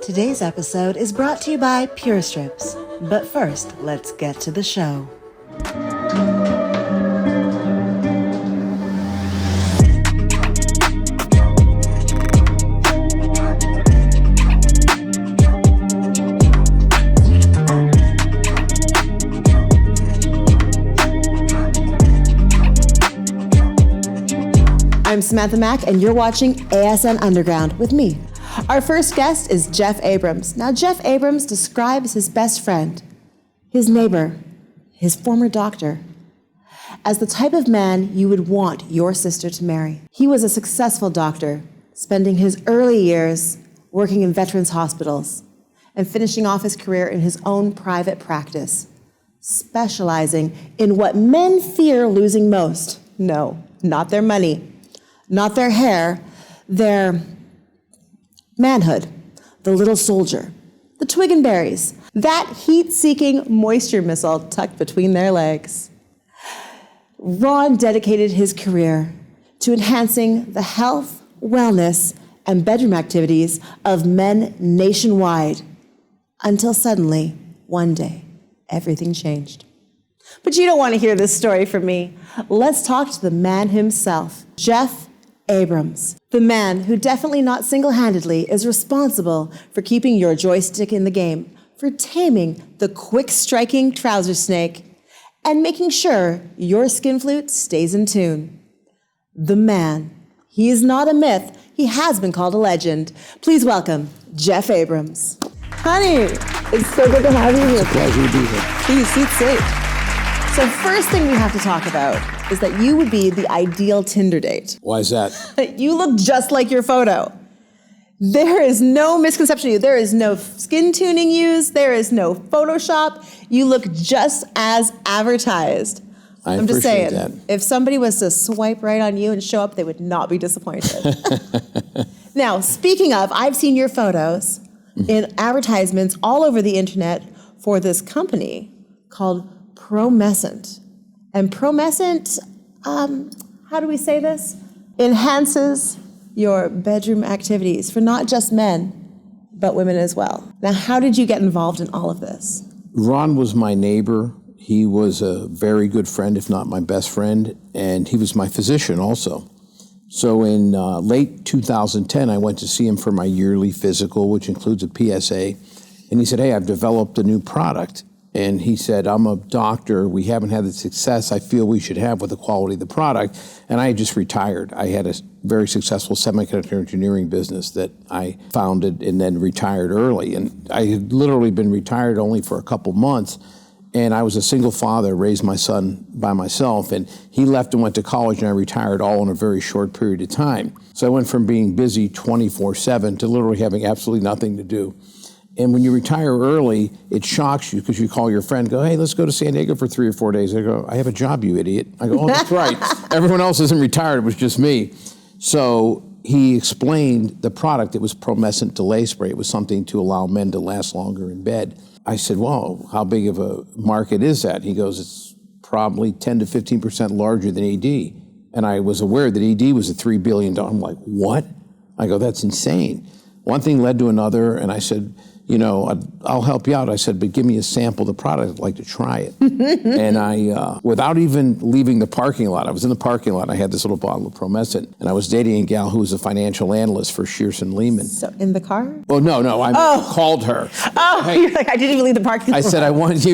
Today's episode is brought to you by Pure Strips. But first, let's get to the show. I'm Samantha Mack, and you're watching ASN Underground with me. Our first guest is Jeff Abrams. Now, Jeff Abrams describes his best friend, his neighbor, his former doctor, as the type of man you would want your sister to marry. He was a successful doctor, spending his early years working in veterans hospitals and finishing off his career in his own private practice, specializing in what men fear losing most. No, not their money, not their hair, their manhood, the little soldier, the twig and berries, that heat-seeking moisture missile tucked between their legs. Ron dedicated his career to enhancing the health, wellness, and bedroom activities of men nationwide, until suddenly, one day, everything changed. But you don't want to hear this story from me. Let's talk to the man himself, Jeff Abrams, the man who definitely not single-handedly is responsible for keeping your joystick in the game, for taming the quick-striking trouser snake, and making sure your skin flute stays in tune. The man. He is not a myth. He has been called a legend. Please welcome Jeff Abrams. Honey, it's so good to have you here. It's a pleasure to be here. Please, seat safe. So first thing we have to talk about is that you would be the ideal Tinder date. Why is that? You look just like your photo. There is no misconception of you. There is no skin tuning used. There is no Photoshop. You look just as advertised. I'm just saying, that. If somebody was to swipe right on you and show up, they would not be disappointed. Now, speaking of, I've seen your photos in advertisements all over the internet for this company called Promescent. And Promescent, how do we say this? Enhances your bedroom activities for not just men, but women as well. Now, how did you get involved in all of this? Ron was my neighbor. He was a very good friend, if not my best friend, and he was my physician also. So in late 2010, I went to see him for my yearly physical, which includes a PSA, and he said, hey, I've developed a new product. And he said, I'm a doctor. We haven't had the success I feel we should have with the quality of the product. And I had just retired. I had a very successful semiconductor engineering business that I founded and then retired early. And I had literally been retired only for a couple months. And I was a single father, raised my son by myself. And he left and went to college, and I retired all in a very short period of time. So I went from being busy 24/7 to literally having absolutely nothing to do. And when you retire early, it shocks you because you call your friend, go, hey, let's go to San Diego for 3 or 4 days. They go, I have a job, you idiot. I go, oh, that's right. Everyone else isn't retired. It was just me. So he explained the product. It was Promescent Delay Spray. It was something to allow men to last longer in bed. I said, well, how big of a market is that? He goes, it's probably 10 to 15% larger than ED. And I was aware that ED was a $3 billion. I'm like, what? I go, that's insane. One thing led to another, and I said, you know, I'll help you out. I said, but give me a sample of the product. I'd like to try it. And I, without even leaving the parking lot, I was in the parking lot. I had this little bottle of Promescent, and I was dating a gal who was a financial analyst for Shearson Lehman. So in the car? Oh, no, I called her. Oh, hey, you're like, I didn't even leave the parking lot. I said, I want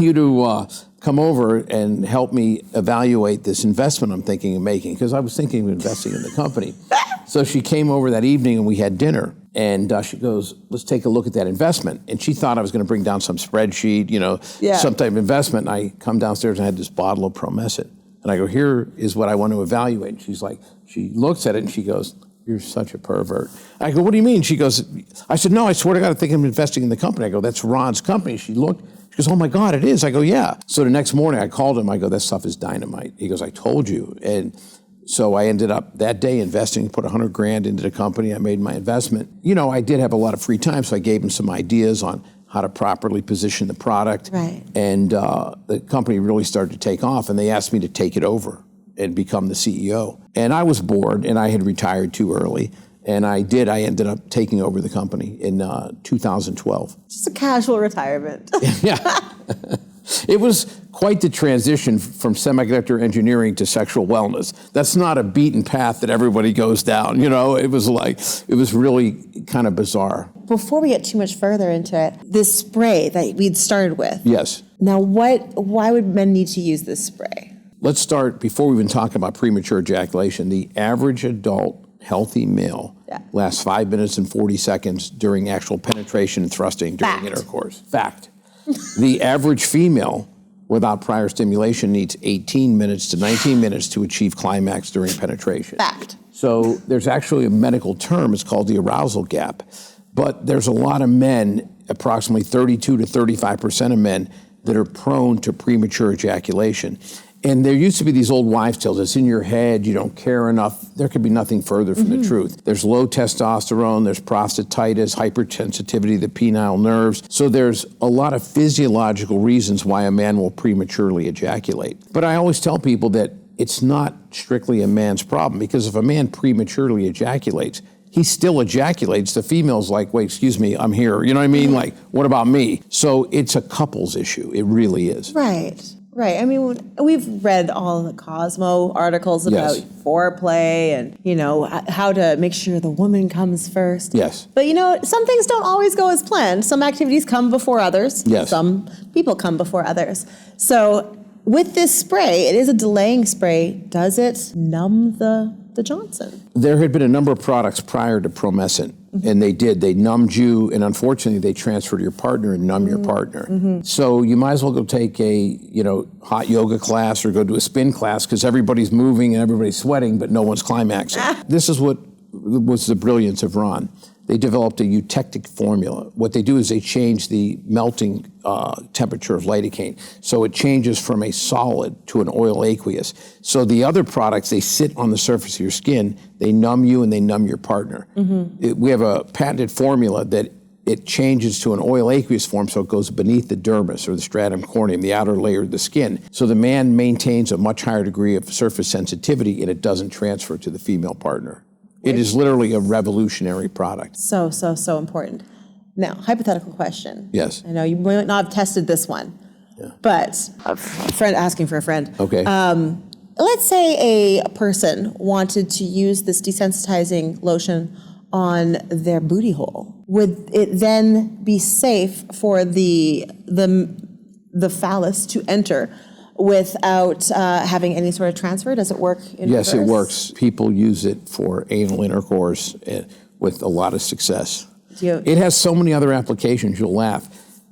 you to come over and help me evaluate this investment I'm thinking of making, because I was thinking of investing in the company. So she came over that evening and we had dinner. And she goes, let's take a look at that investment. And she thought I was going to bring down some spreadsheet, some type of investment. And I come downstairs and I had this bottle of Promescent. And I go, here is what I want to evaluate. And she's like, she looks at it and she goes, you're such a pervert. I go, what do you mean? She goes, I said, no, I swear to God, I think I'm investing in the company. I go, that's Ron's company. She looked, she goes, oh my God, it is. I go, yeah. So the next morning I called him. I go, that stuff is dynamite. He goes, I told you. And so I ended up that day investing, put $100,000 into the company. I made my investment. I did have a lot of free time, so I gave him some ideas on how to properly position the product. Right. And the company really started to take off, and they asked me to take it over and become the CEO. And I was bored, and I had retired too early. And I did. I ended up taking over the company in 2012. Just a casual retirement. Yeah. It was quite the transition from semiconductor engineering to sexual wellness. That's not a beaten path that everybody goes down. You know, it was really kind of bizarre. Before we get too much further into it, this spray that we'd started with. Yes. Now, why would men need to use this spray? Let's start, before we even talk about premature ejaculation, the average adult healthy male lasts 5 minutes and 40 seconds during actual penetration and thrusting during intercourse. Fact. The average female without prior stimulation needs 18 minutes to 19 minutes to achieve climax during penetration. Fact. So there's actually a medical term, it's called the arousal gap. But there's a lot of men, approximately 32 to 35% of men, that are prone to premature ejaculation. And there used to be these old wives' tales, it's in your head, you don't care enough. There could be nothing further from the truth. There's low testosterone, there's prostatitis, hypersensitivity to the penile nerves. So there's a lot of physiological reasons why a man will prematurely ejaculate. But I always tell people that it's not strictly a man's problem, because if a man prematurely ejaculates, he still ejaculates. The female's like, wait, excuse me, I'm here. You know what I mean? Like, what about me? So it's a couples issue. It really is. Right. Right. I mean, we've read all the Cosmo articles about foreplay and, you know, how to make sure the woman comes first. Yes. But, you know, some things don't always go as planned. Some activities come before others. Yes. Some people come before others. So with this spray, it is a delaying spray. Does it numb the Johnson? There had been a number of products prior to Promescent, and they numbed you, and unfortunately they transferred your partner and numb your partner. So you might as well go take a hot yoga class or go to a spin class, because everybody's moving and everybody's sweating, but no one's climaxing. This is what was the brilliance of Ron. They developed a eutectic formula. What they do is they change the melting temperature of lidocaine. So it changes from a solid to an oil aqueous. So the other products, they sit on the surface of your skin, they numb you and they numb your partner. We have a patented formula that it changes to an oil aqueous form, so it goes beneath the dermis or the stratum corneum, the outer layer of the skin. So the man maintains a much higher degree of surface sensitivity, and it doesn't transfer to the female partner. It is literally a revolutionary product. So important. Now, hypothetical question. Yes. I know you might not have tested this one, but a friend asking for a friend. Okay. Let's say a person wanted to use this desensitizing lotion on their booty hole. Would it then be safe for the phallus to enter without having any sort of transfer? Does it work in Yes, reverse? it works. People use it for anal intercourse with a lot of success. It has so many other applications, you'll laugh.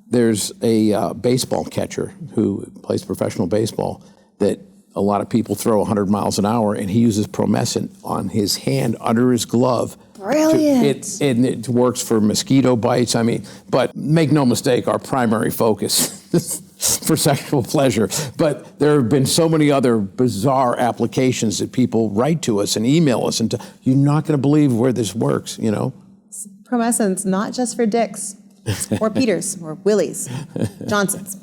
There's a baseball catcher who plays professional baseball that a lot of people throw 100 miles an hour, and he uses Promescent on his hand under his glove. Brilliant. It works for mosquito bites. I mean, but make no mistake, our primary focus for sexual pleasure. But there have been so many other bizarre applications that people write to us and email us, and you're not going to believe where this works, you know? Promescent's not just for dicks or Peters or Willies, Johnsons.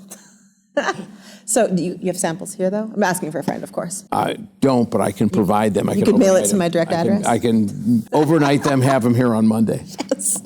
So do you have samples here, though? I'm asking for a friend, of course. I don't, but I can provide them. You could mail it to my direct address? I can overnight them, have them here on Monday. Yes.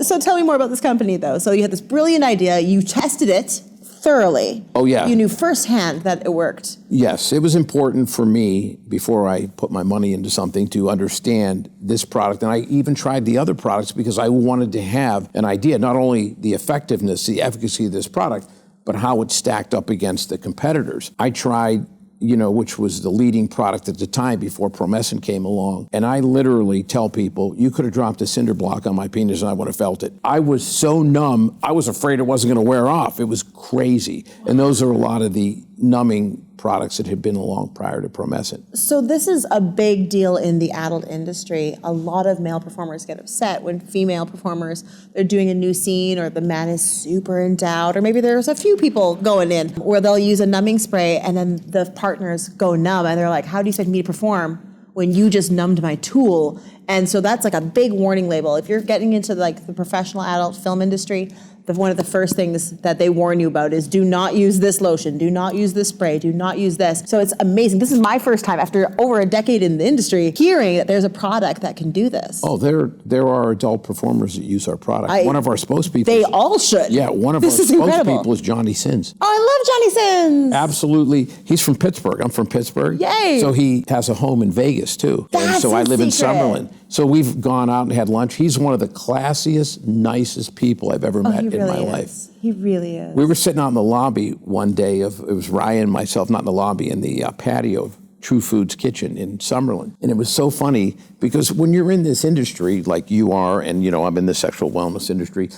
So tell me more about this company, though. So you had this brilliant idea. You tested it thoroughly. Oh, yeah. You knew firsthand that it worked. Yes, it was important for me, before I put my money into something, to understand this product. And I even tried the other products because I wanted to have an idea, not only the effectiveness, the efficacy of this product, but how it stacked up against the competitors. I tried, which was the leading product at the time before Promescent came along. And I literally tell people, you could have dropped a cinder block on my penis and I would have felt it. I was so numb, I was afraid it wasn't going to wear off. It was crazy. And those are a lot of the numbing products that had been along prior to Promescent. So this is a big deal in the adult industry. A lot of male performers get upset when female performers, they're doing a new scene, or the man is super endowed, or maybe there's a few people going in where they'll use a numbing spray and then the partners go numb and they're like, how do you expect me to perform when you just numbed my tool And so that's like a big warning label. If you're getting into like the professional adult film industry, one of the first things that they warn you about is do not use this lotion, do not use this spray, do not use this. So it's amazing. This is my first time after over a decade in the industry hearing that there's a product that can do this. Oh, there are adult performers that use our product. One of our spokespeople. They all should. Yeah, one of our spokespeople is Johnny Sins. Oh, I love Johnny Sins. Absolutely. He's from Pittsburgh. I'm from Pittsburgh. Yay. So he has a home in Vegas too. That's so I live in secret. Summerlin. So we've gone out and had lunch. He's one of the classiest, nicest people I've ever met in my life. He really is. We were sitting out in the lobby one day it was Ryan and myself, not in the lobby, in the patio of True Foods Kitchen in Summerlin. And it was so funny because when you're in this industry like you are, and I'm in the sexual wellness industry,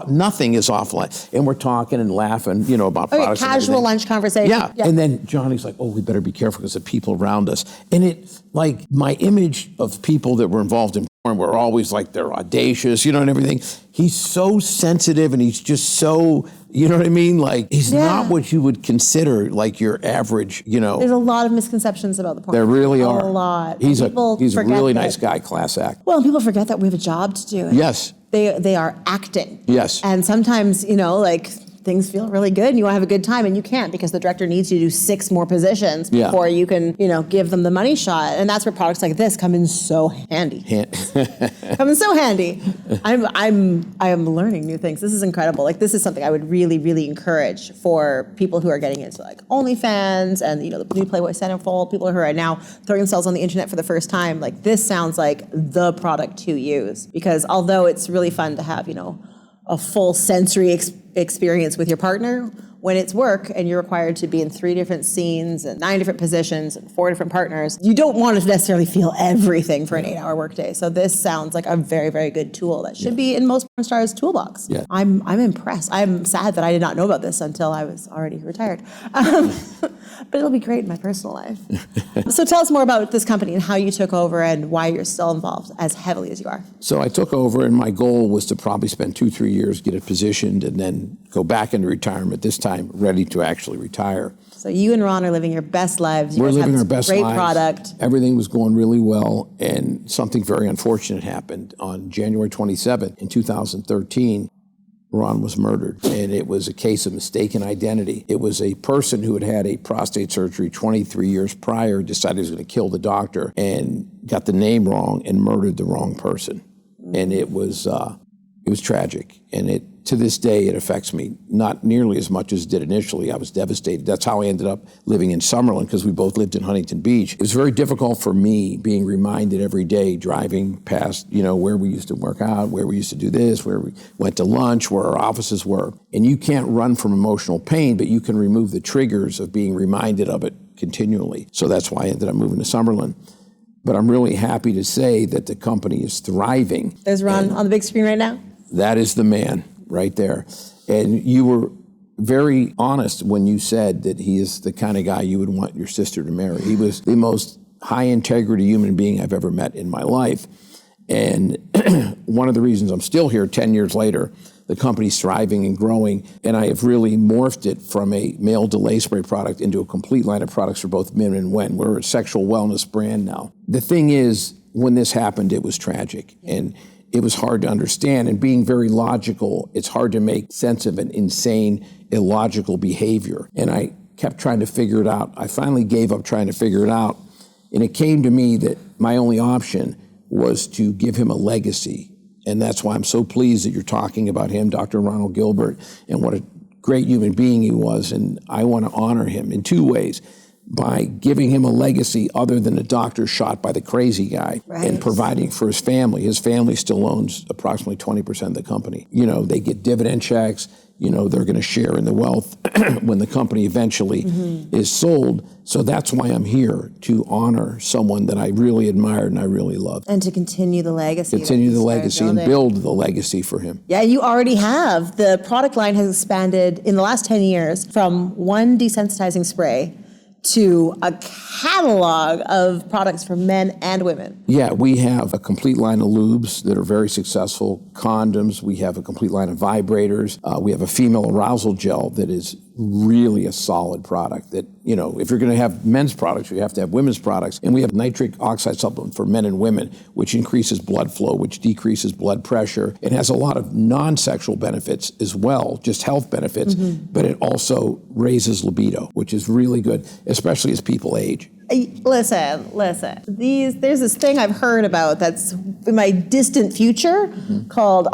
nothing is off limits. And we're talking and laughing, about products. Casual lunch conversation. Yeah. And then Johnny's like, oh, we better be careful because the people around us. And it, like, my image of people that were involved in porn were always like, they're audacious, and everything. He's so sensitive and he's just so, you know what I mean? Like, he's not what you would consider like your average, There's a lot of misconceptions about the porn. There really are. A lot. He's a really nice guy, class act. Well, people forget that we have a job to do. Yes. They are acting. Yes. And sometimes, things feel really good and you want to have a good time and you can't because the director needs you to do 6 more positions before you can, give them the money shot. And that's where products like this come in so handy. Come in so handy. I am learning new things. This is incredible. Like, this is something I would really, really encourage for people who are getting into like OnlyFans and, the new Playboy Centerfold, people who are now throwing themselves on the internet for the first time. Like, this sounds like the product to use because although it's really fun to have, a full sensory experience with your partner, when it's work and you're required to be in 3 different scenes and 9 different positions and 4 different partners, you don't want to necessarily feel everything for an 8-hour workday. So this sounds like a very, very good tool that should be in most porn stars' toolbox. Yeah. I'm impressed. I'm sad that I did not know about this until I was already retired. But it'll be great in my personal life. So tell us more about this company and how you took over and why you're still involved as heavily as you are. So I took over and my goal was to probably spend 2-3 years, get it positioned, and then go back into retirement, this time ready to actually retire. So you and Ron are living your best lives. We're living our best lives. Great product. Everything was going really well, and something very unfortunate happened. On January 27th in 2013, Ron was murdered, and it was a case of mistaken identity. It was a person who had had a prostate surgery 23 years prior, decided he was going to kill the doctor, and got the name wrong and murdered the wrong person. And it was tragic, and to this day, it affects me, not nearly as much as it did initially. I was devastated. That's how I ended up living in Summerlin, because we both lived in Huntington Beach. It was very difficult for me being reminded every day, driving past, where we used to work out, where we used to do this, where we went to lunch, where our offices were. And you can't run from emotional pain, but you can remove the triggers of being reminded of it continually. So that's why I ended up moving to Summerlin. But I'm really happy to say that the company is thriving. There's Ron on the big screen right now. That is the man right there. And you were very honest when you said that he is the kind of guy you would want your sister to marry. He was the most high integrity human being I've ever met in my life. And one of the reasons I'm still here 10 years later, the company's thriving and growing, and I have really morphed it from a male delay spray product into a complete line of products for both men and women. We're a sexual wellness brand now. The thing is, when this happened, it was tragic. And it was hard to understand, and being very logical, it's hard to make sense of an insane, illogical behavior. And I kept trying to figure it out. I finally gave up trying to figure it out, and it came to me that my only option was to give him a legacy. And that's why I'm so pleased that you're talking about him, Dr. Ronald Gilbert, and what a great human being he was. And I want to honor him in 2 ways. By giving him a legacy other than a doctor shot by the crazy guy, and providing for his family. His family still owns approximately 20% of the company. They get dividend checks. They're going to share in the wealth when the company eventually is sold. So that's why I'm here, to honor someone that I really admired and I really loved. And to continue the legacy. Continue the legacy and build the legacy for him. Yeah, you already have. The product line has expanded in the last 10 years from one desensitizing spray to a catalog of products for men and women. Yeah, we have a complete line of lubes that are very successful, condoms, we have a complete line of vibrators, we have a female arousal gel that is really a solid product that, if you're going to have men's products, you have to have women's products. And we have nitric oxide supplement for men and women, which increases blood flow, which decreases blood pressure. It has a lot of non-sexual benefits as well, just health benefits, but it also raises libido, which is really good, especially as people age. Listen. There's this thing I've heard about that's in my distant future called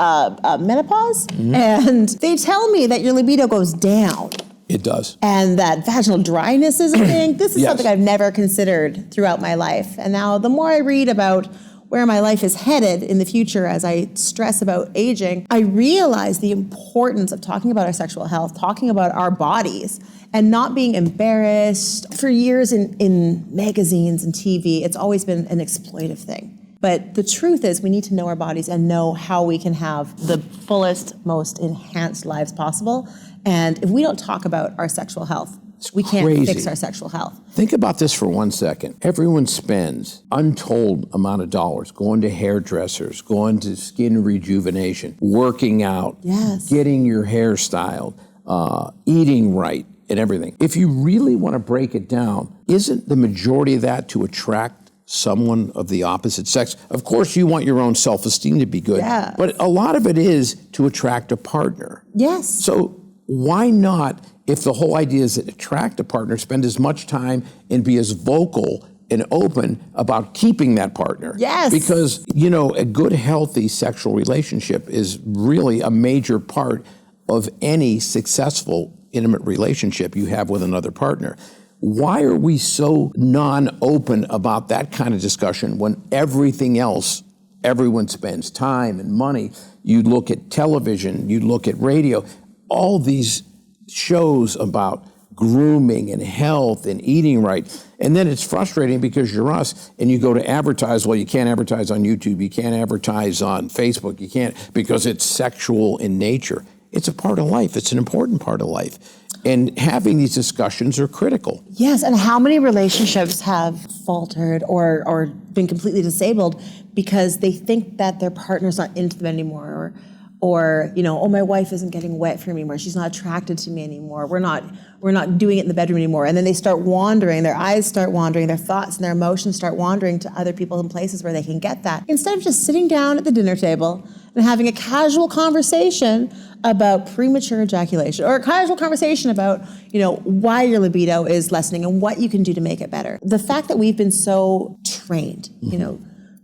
menopause, and they tell me that your libido goes down. It does. And that vaginal dryness is a thing. This is something I've never considered throughout my life. And now the more I read about where my life is headed in the future as I stress about aging, I realize the importance of talking about our sexual health, talking about our bodies, and not being embarrassed. For years in magazines and TV, it's always been an exploitive thing. But the truth is we need to know our bodies and know how we can have the fullest, most enhanced lives possible. And if we don't talk about our sexual health, we can't fix our sexual health. Think about this for 1 second. Everyone spends untold amount of dollars going to hairdressers, going to skin rejuvenation, working out, getting your hair styled, eating right, and everything. If you really want to break it down, isn't the majority of that to attract someone of the opposite sex? Of course, you want your own self-esteem to be good, but a lot of it is to attract a partner. Yes. So why not, if the whole idea is to attract a partner, spend as much time and be as vocal and open about keeping that partner? Yes. Because, a good, healthy sexual relationship is really a major part of any successful intimate relationship you have with another partner. Why are we so non-open about that kind of discussion when everything else, everyone spends time and money? You look at television, you look at radio, all these shows about grooming and health and eating right. And then it's frustrating because you're us and you go to advertise. Well, you can't advertise on YouTube. You can't advertise on Facebook. You can't, because it's sexual in nature. It's a part of life. It's an important part of life. And having these discussions are critical. Yes, and how many relationships have faltered or been completely disabled because they think that their partner's not into them anymore, or oh, my wife isn't getting wet for me anymore. She's not attracted to me anymore. We're not doing it in the bedroom anymore. And then they start wandering. Their eyes start wandering. Their thoughts and their emotions start wandering to other people and places where they can get that. Instead of just sitting down at the dinner table and having a casual conversation about premature ejaculation, or a casual conversation about, why your libido is lessening and what you can do to make it better. The fact that we've been so trained,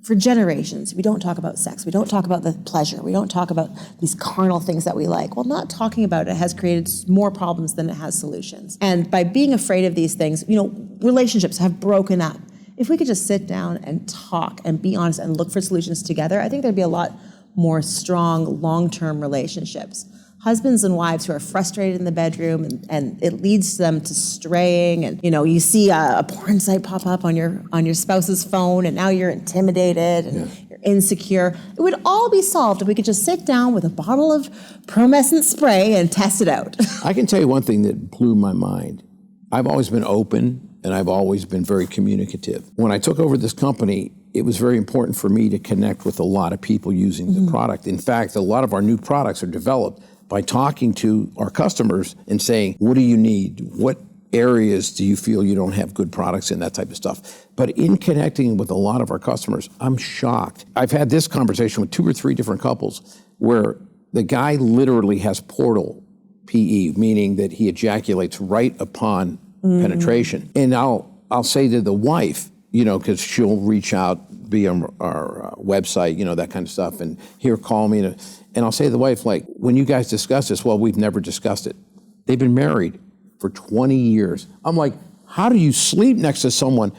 for generations, we don't talk about sex. We don't talk about the pleasure. We don't talk about these carnal things that we like. Well, not talking about it has created more problems than it has solutions. And by being afraid of these things, relationships have broken up. If we could just sit down and talk and be honest and look for solutions together, I think there'd be a lot more strong, long-term relationships. Husbands and wives who are frustrated in the bedroom and it leads them to straying, and you see a porn site pop up on your spouse's phone and now you're intimidated and you're insecure. It would all be solved if we could just sit down with a bottle of Promescent spray and test it out. I can tell you one thing that blew my mind. I've always been open and I've always been very communicative. When I took over this company, it was very important for me to connect with a lot of people using the product. In fact, a lot of our new products are developed by talking to our customers and saying, what do you need? What areas do you feel you don't have good products in, that type of stuff? But in connecting with a lot of our customers, I'm shocked. I've had this conversation with 2 or 3 different couples where the guy literally has portal PE, meaning that he ejaculates right upon penetration. And I'll say to the wife, because she'll reach out via our website, that kind of stuff, and here, call me. And I'll say to the wife, when you guys discuss this, well, we've never discussed it. They've been married for 20 years. I'm like, how do you sleep next to someone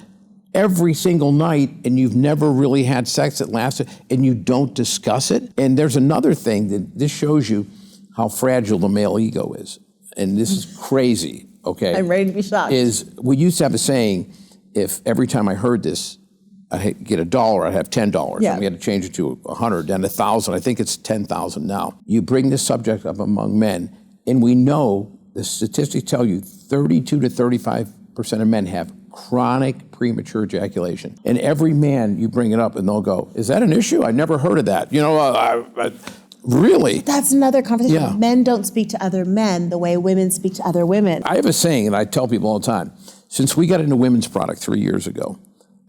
every single night and you've never really had sex that lasted and you don't discuss it? And there's another thing that this shows you how fragile the male ego is. And this is crazy, okay? I'm ready to be shocked. We used to have a saying, if every time I heard this, I get $1, I have $10. Yeah. And we had to change it to 100, then 1,000. I think it's 10,000 now. You bring this subject up among men, and we know the statistics tell you 32 to 35% of men have chronic premature ejaculation. And every man, you bring it up, and they'll go, "Is that an issue? I never heard of that." Really? That's another conversation. Yeah. Men don't speak to other men the way women speak to other women. I have a saying, and I tell people all the time, since we got into women's product 3 years ago,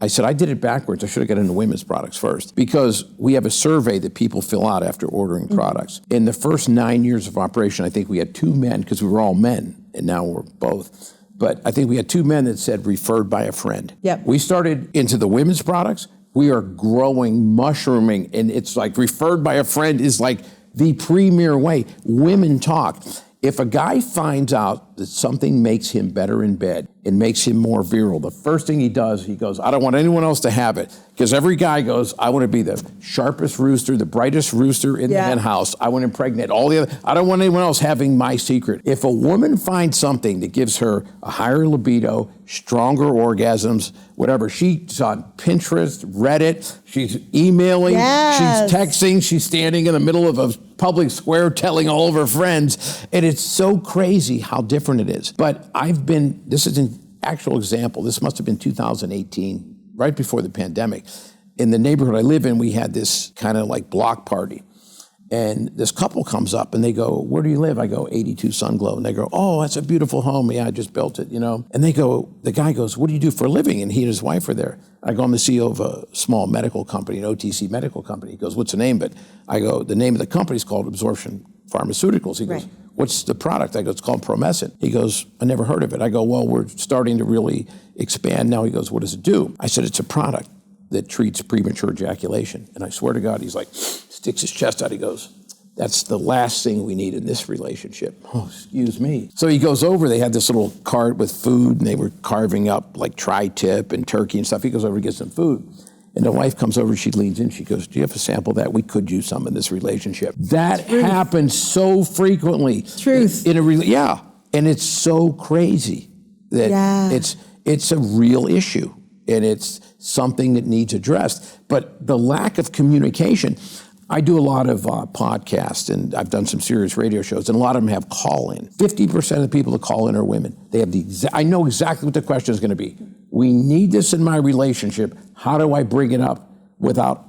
I said, I did it backwards. I should have got into women's products first, because we have a survey that people fill out after ordering products. In the first 9 years of operation, I think we had 2 men, because we were all men, and now we're both. But I think we had 2 men that said referred by a friend. Yep. We started into the women's products. We are growing, mushrooming, and it's like referred by a friend is like the premier way. Women talk. If a guy finds out that something makes him better in bed and makes him more virile, the first thing he does, he goes, I don't want anyone else to have it. Because every guy goes, I want to be the sharpest rooster, the brightest rooster in the hen house. I want to impregnate all the other. I don't want anyone else having my secret. If a woman finds something that gives her a higher libido, stronger orgasms, whatever, she's on Pinterest, Reddit, she's emailing, Yes. she's texting, she's standing in the middle of a public square telling all of her friends. And it's so crazy how different it is. But this is an actual example. This must have been 2018, right before the pandemic. In the neighborhood I live in, we had this kind of like block party. And this couple comes up and they go, where do you live? I go, 82 Sunglow. And they go, oh, that's a beautiful home. Yeah, I just built it, you know. And they go, the guy goes, what do you do for a living? And he and his wife are there. I go, I'm the CEO of a small medical company, an OTC medical company. He goes, what's the name? But I go, the name of the company is called Absorption Pharmaceuticals. He goes, what's the product? I go, it's called Promescent. He goes, I never heard of it. I go, well, we're starting to really expand now. He goes, what does it do? I said, it's a product that treats premature ejaculation. And I swear to God, he's like, sticks his chest out. He goes, that's the last thing we need in this relationship. Oh, excuse me. So he goes over, they had this little cart with food and they were carving up like tri-tip and turkey and stuff. He goes over to get some food. And the wife comes over, she leans in, she goes, do you have a sample of that? We could use some in this relationship. That happens so frequently. Truth. Yeah, and it's so crazy that it's a real issue and it's something that needs addressed. But the lack of communication, I do a lot of podcasts and I've done some serious radio shows and a lot of them have call-in. 50% of the people that call in are women. They have I know exactly what the question is going to be. We need this in my relationship. How do I bring it up without,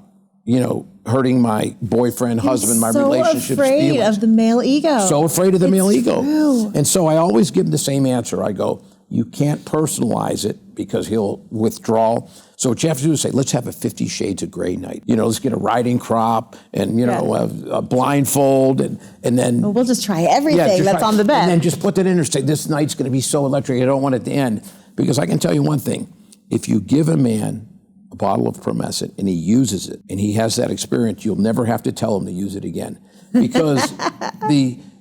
hurting my boyfriend, husband, my relationship's So afraid feelings? of the male ego. So afraid of the male ego. True. And so I always give him the same answer. I go, you can't personalize it because he'll withdraw. So what you have to do is say, let's have a 50 Shades of Grey night. Let's get a riding crop and, a blindfold and then... Well, we'll just try everything that's on the bed. And then just put that in there, say, this night's going to be so electric, I don't want it to end. Because I can tell you one thing, if you give a man a bottle of Promescent and he uses it and he has that experience, you'll never have to tell him to use it again. Because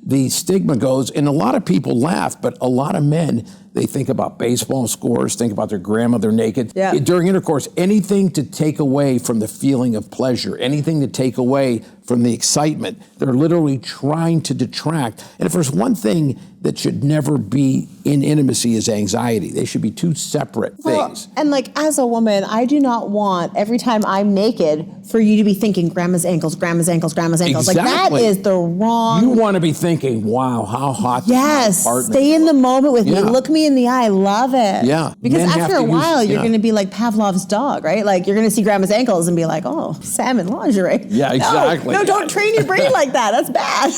the stigma goes, and a lot of people laugh, but a lot of men, they think about baseball scores, think about their grandmother naked. Yeah. During intercourse, anything to take away from the feeling of pleasure, anything to take away from the excitement, they're literally trying to detract. And if there's one thing that should never be in intimacy is anxiety. They should be two separate things. And like as a woman, I do not want every time I'm naked for you to be thinking grandma's ankles, grandma's ankles, grandma's ankles. Exactly. Like that is the wrong. You want to be thinking, wow, how hot Yes, is my partner? stay in the moment with me. Yeah. Look me in the eye. Love it. Yeah. Because Men have after to a use- while, you're yeah. going to be like Pavlov's dog, right? Like you're going to see grandma's ankles and be like, oh, salmon lingerie. Yeah, exactly. No, don't train your brain like that. That's bad.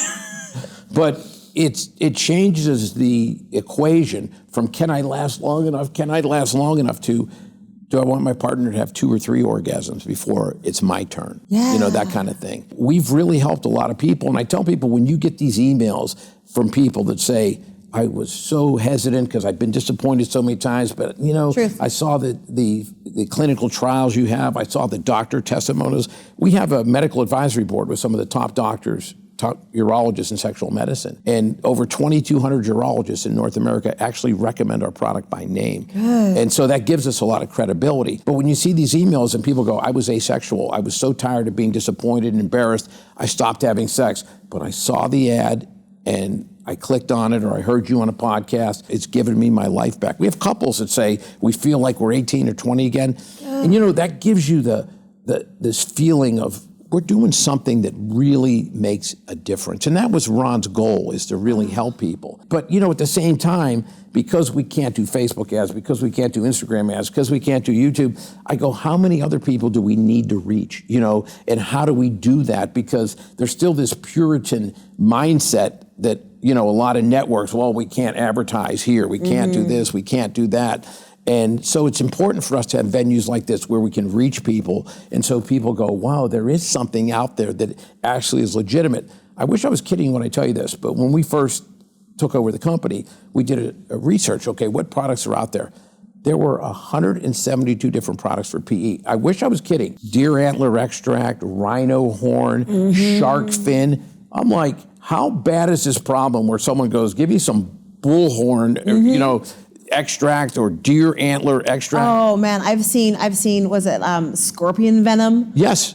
But it changes the equation from can I last long enough to do I want my partner to have 2 or 3 orgasms before it's my turn? Yeah. That kind of thing. We've really helped a lot of people. And I tell people when you get these emails from people that say, I was so hesitant because I've been disappointed so many times, but Truth. I saw the clinical trials you have. I saw the doctor testimonials. We have a medical advisory board with some of the top doctors, top urologists in sexual medicine. And over 2,200 urologists in North America actually recommend our product by name. Good. And so that gives us a lot of credibility. But when you see these emails and people go, I was asexual, I was so tired of being disappointed and embarrassed, I stopped having sex, but I saw the ad and I clicked on it or I heard you on a podcast, it's given me my life back. We have couples that say, we feel like we're 18 or 20 again. And that gives you this feeling of, we're doing something that really makes a difference. And that was Ron's goal, is to really help people. But, at the same time, because we can't do Facebook ads, because we can't do Instagram ads, because we can't do YouTube, I go, how many other people do we need to reach, and how do we do that? Because there's still this Puritan mindset that, a lot of networks, well, we can't advertise here, we can't do this, we can't do that. And so it's important for us to have venues like this where we can reach people. And so people go, wow, there is something out there that actually is legitimate. I wish I was kidding when I tell you this, but when we first took over the company, we did a research. Okay, what products are out there? There were 172 different products for PE. I wish I was kidding. Deer antler extract, rhino horn, shark fin. I'm like, how bad is this problem where someone goes, give me some bullhorn, extract or deer antler extract? Oh man, I've seen. Was it scorpion venom? Yes.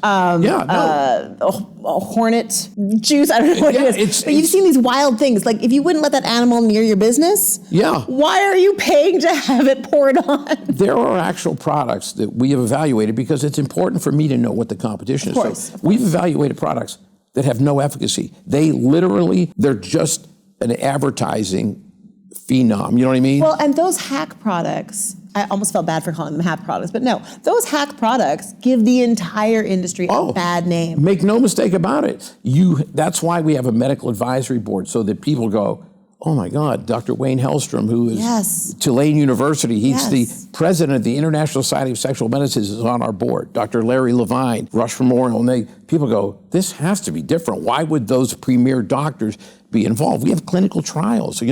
Hornet juice. I don't know what it is. But you've seen these wild things. Like if you wouldn't let that animal near your business, why are you paying to have it poured on? There are actual products that we have evaluated because it's important for me to know what the competition is. So we've evaluated products that have no efficacy. They're just an advertising phenom, you know what I mean? Well, and those hack products, I almost felt bad for calling them hack products, but no, those hack products give the entire industry a bad name. Make no mistake about it. That's why we have a medical advisory board, so that people go, oh my God, Dr. Wayne Hellstrom, who is Tulane University, he's the president of the International Society of Sexual Medicine, is on our board. Dr. Larry Levine, Rush Memorial, and people go, this has to be different. Why would those premier doctors be involved? We have clinical trials.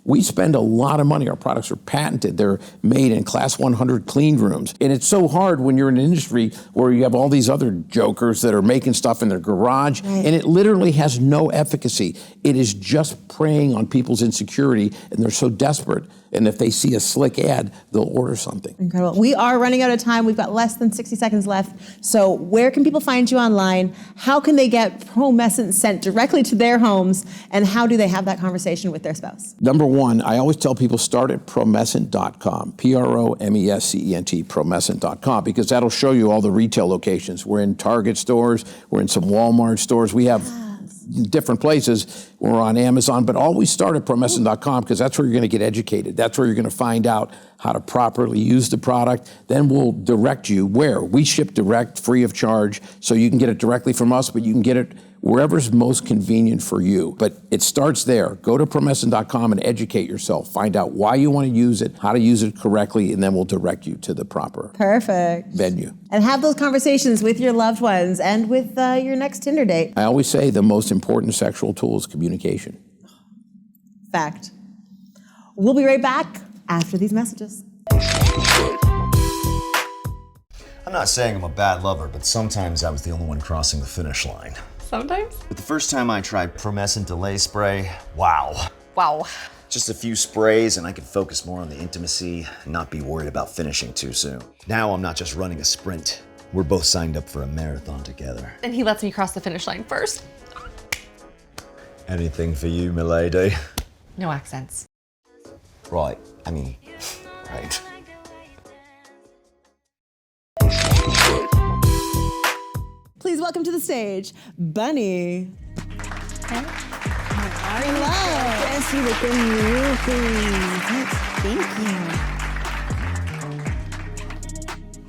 We spend a lot of money. Our products are patented. They're made in class 100 clean rooms. And it's so hard when you're in an industry where you have all these other jokers that are making stuff in their garage, and it literally has no efficacy. It is just preying on people's insecurity, and they're so desperate. And if they see a slick ad, they'll order something. Incredible. We are running out of time. We've got less than 60 seconds left. So where can people find you online? How can they get Promescent sent directly to their homes? And how do they have that conversation with their spouse? Number one, I always tell people start at Promescent.com, Promescent, Promescent.com, because that'll show you all the retail locations. We're in Target stores. We're in some Walmart stores. We have different places. We're on Amazon, but always start at Promescent.com because that's where you're going to get educated. That's where you're going to find out how to properly use the product. Then we'll direct you where. We ship direct, free of charge, so you can get it directly from us, but you can get it wherever's most convenient for you. But it starts there. Go to Promescent.com and educate yourself. Find out why you want to use it, how to use it correctly, and then we'll direct you to the proper venue. And have those conversations with your loved ones and with your next Tinder date. I always say the most important sexual tool is communication. Fact. We'll be right back after these messages. I'm not saying I'm a bad lover, but sometimes I was the only one crossing the finish line. Sometimes? But the first time I tried Promescent Delay Spray, wow. Wow. Just a few sprays and I could focus more on the intimacy and not be worried about finishing too soon. Now I'm not just running a sprint. We're both signed up for a marathon together. And he lets me cross the finish line first. Anything for you, milady? No accents. Right, right. Please welcome to the stage, Bunny. Hello. Yes, you look amazing. Thank you.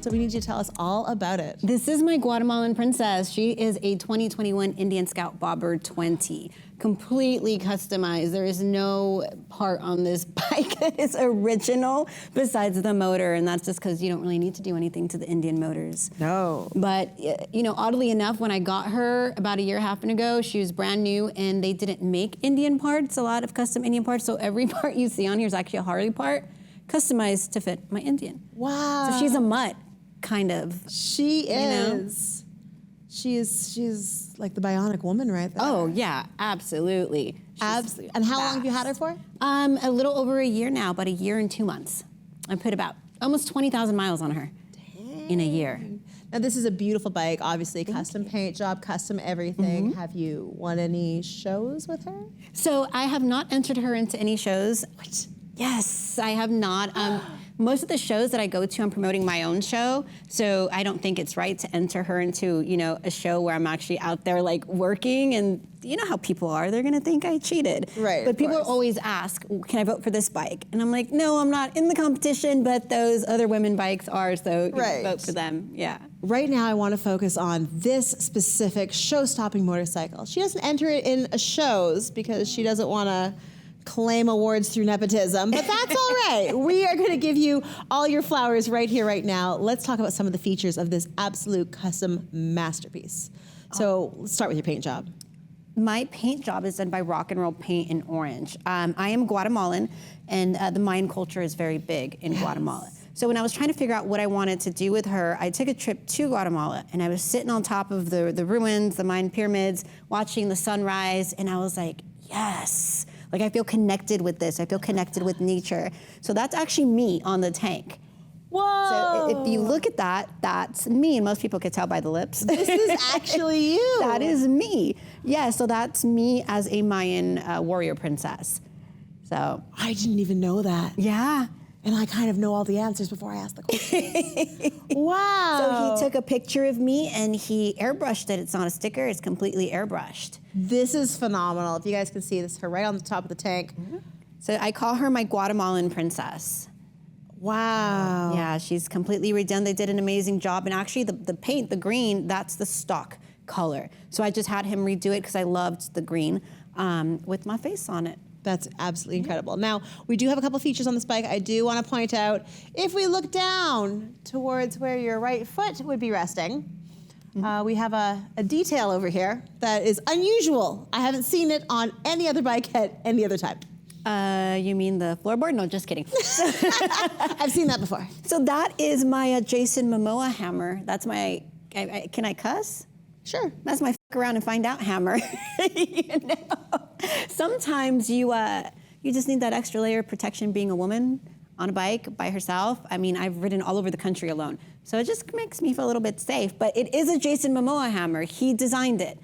So we need you to tell us all about it. This is my Guatemalan princess. She is a 2021 Indian Scout Bobber 20. Completely customized. There is no part on this bike that is original besides the motor, and that's just because you don't really need to do anything to the Indian motors. No. But, oddly enough, when I got her about a year and a half ago, she was brand new, and they didn't make Indian parts, a lot of custom Indian parts, so every part you see on here is actually a Harley part, customized to fit my Indian. Wow. So she's a mutt, kind of. She is. You know? She's like the bionic woman right there. Oh, yeah, absolutely. Absolutely. And how long have you had her for? A little over a year now, about a year and 2 months. I put about almost 20,000 miles on her in a year. Now this is a beautiful bike, obviously custom paint job, custom everything. Have you won any shows with her? So I have not entered her into any shows. What? Yes, I have not. Most of the shows that I go to, I'm promoting my own show, so I don't think it's right to enter her into, a show where I'm actually out there like working, and you know how people are, they're gonna think I cheated. Right, But of people course. always ask, can I vote for this bike? And I'm like, no, I'm not in the competition, but those other women bikes are, so you Right. vote for them, yeah. Right now, I want to focus on this specific show-stopping motorcycle. She doesn't enter it in shows because she doesn't want to claim awards through nepotism, but that's all right. We are going to give you all your flowers right here, right now. Let's talk about some of the features of this absolute custom masterpiece. So let's start with your paint job. My paint job is done by Rock and Roll Paint in Orange. I am Guatemalan, and the Mayan culture is very big in Guatemala. So when I was trying to figure out what I wanted to do with her, I took a trip to Guatemala, and I was sitting on top of the ruins, the Mayan pyramids, watching the sunrise, and I was like, yes. Like, I feel connected with this. I feel connected with nature. So that's actually me on the tank. Whoa! So if you look at that, that's me, and most people could tell by the lips. This is actually you. That is me. Yeah, so that's me as a Mayan warrior princess. So, I didn't even know that. yeah. And I kind of know all the answers before I ask the question. Wow. So he took a picture of me and he airbrushed it. It's not a sticker, it's completely airbrushed. This is phenomenal. If you guys can see this, her right on the top of the tank. So I call her my Guatemalan princess. Wow. Yeah, she's completely redone. They did an amazing job. And actually the paint, the green, that's the stock color. So I just had him redo it because I loved the green with my face on it. That's absolutely incredible. Now, we do have a couple features on this bike. I do want to point out, if we look down towards where your right foot would be resting, we have a detail over here that is unusual. I haven't seen it on any other bike at any other time. You mean the floorboard? No, just kidding. I've seen that before. So that is my Jason Momoa hammer. That's my, can I cuss? Sure. That's my fuck around and find out hammer. You know? Sometimes you just need that extra layer of protection being a woman on a bike by herself. I mean, I've ridden all over the country alone. So it just makes me feel a little bit safe. But it is a Jason Momoa hammer. He designed it.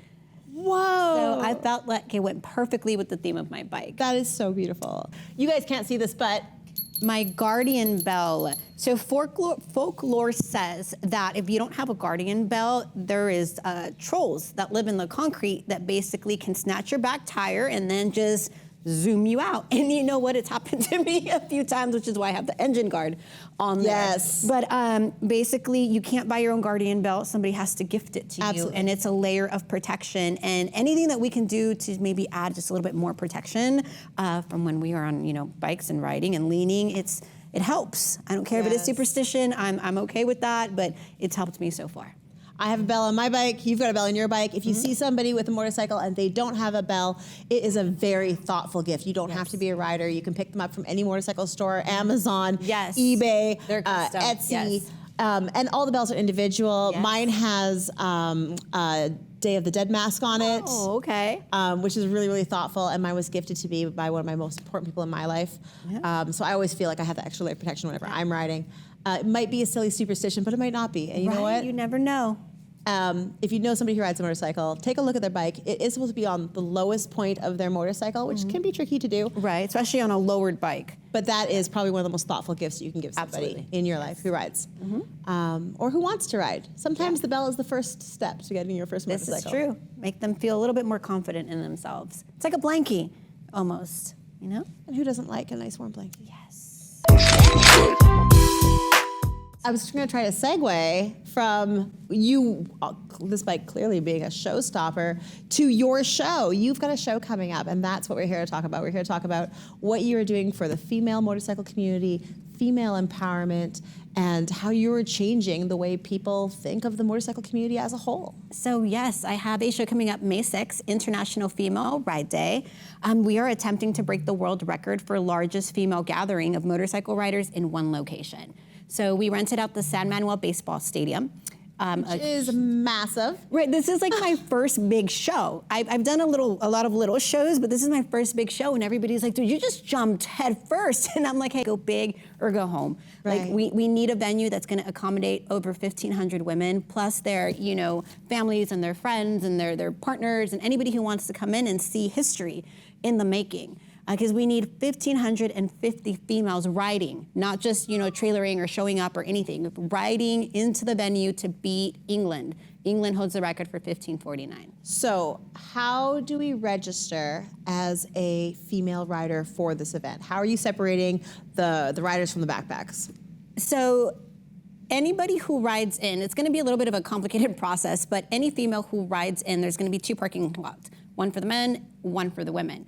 Whoa. So I felt like it went perfectly with the theme of my bike. That is so beautiful. You guys can't see this, but My guardian bell. So folklore says that if you don't have a guardian bell, there is trolls that live in the concrete that basically can snatch your back tire and then just zoom you out. And you know what? It's happened to me a few times, which is why I have the engine guard on there. Yes. But basically, you can't buy your own guardian belt. Somebody has to gift it to Absolutely. you. And it's a layer of protection. And anything that we can do to maybe add just a little bit more protection from when we are on, bikes and riding and leaning, it helps. I don't care if it is Yes. superstition. I'm okay with that, but it's helped me so far. I have a bell on my bike. You've got a bell on your bike. If you see somebody with a motorcycle and they don't have a bell, it is a very thoughtful gift. You don't have to be a rider. You can pick them up from any motorcycle store, Amazon, Yes. eBay, They're custom. Etsy. Yes. And all the bells are individual. Yes. Mine has a Day of the Dead mask on it. Oh, okay. Which is really, really thoughtful, and mine was gifted to me by one of my most important people in my life. So I always feel like I have the extra layer of protection whenever I'm riding. It might be a silly superstition, but it might not be. And you know what? You never know. If you know somebody who rides a motorcycle, take a look at their bike. It is supposed to be on the lowest point of their motorcycle, which can be tricky to do. Right, especially on a lowered bike. But that is probably one of the most thoughtful gifts you can give somebody Absolutely. in your life who rides. Or who wants to ride. Sometimes the bell is the first step to getting your first This motorcycle. is true. Make them feel a little bit more confident in themselves. It's like a blankie, almost, And who doesn't like a nice warm blanket? Yes. I was going to try to segue from you, this bike clearly being a showstopper, to your show. You've got a show coming up, and that's what we're here to talk about. We're here to talk about what you are doing for the female motorcycle community, female empowerment, and how you're changing the way people think of the motorcycle community as a whole. So yes, I have a show coming up May 6th, International Female Ride Day. We are attempting to break the world record for largest female gathering of motorcycle riders in one location. So we rented out the San Manuel Baseball Stadium. Which is massive. Right, this is like my first big show. I've done a lot of little shows, but this is my first big show, and everybody's like, dude, you just jumped head first. And I'm like, hey, go big or go home. Right. Like, we need a venue that's gonna accommodate over 1,500 women, plus their, families and their friends and their partners and anybody who wants to come in and see history in the making. because we need 1,550 females riding, not just trailering or showing up or anything, riding into the venue to beat England. England holds the record for 15:49. So how do we register as a female rider for this event? How are you separating the riders from the backpacks? So anybody who rides in, it's going to be a little bit of a complicated process, but any female who rides in, there's going to be 2 parking lots, one for the men, one for the women.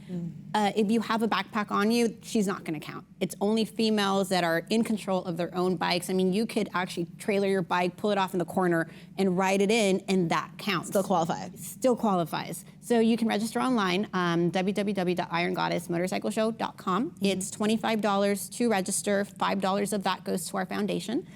If you have a backpack on you, she's not going to count. It's only females that are in control of their own bikes. I mean, you could actually trailer your bike, pull it off in the corner, and ride it in, and that counts. Still qualify. Still qualifies. So you can register online, www.irongoddessmotorcycleshow.com. It's $25 to register. $5 of that goes to our foundation.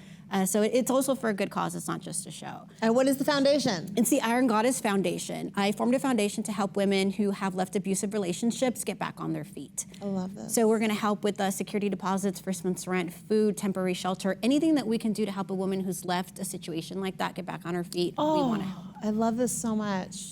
So it's also for a good cause. It's not just a show. And what is the foundation? It's the Iron Goddess Foundation. I formed a foundation to help women who have left abusive relationships get back on their feet. I love this. So we're going to help with security deposits, first month's rent, food, temporary shelter, anything that we can do to help a woman who's left a situation like that get back on her feet. We want to help. I love this so much.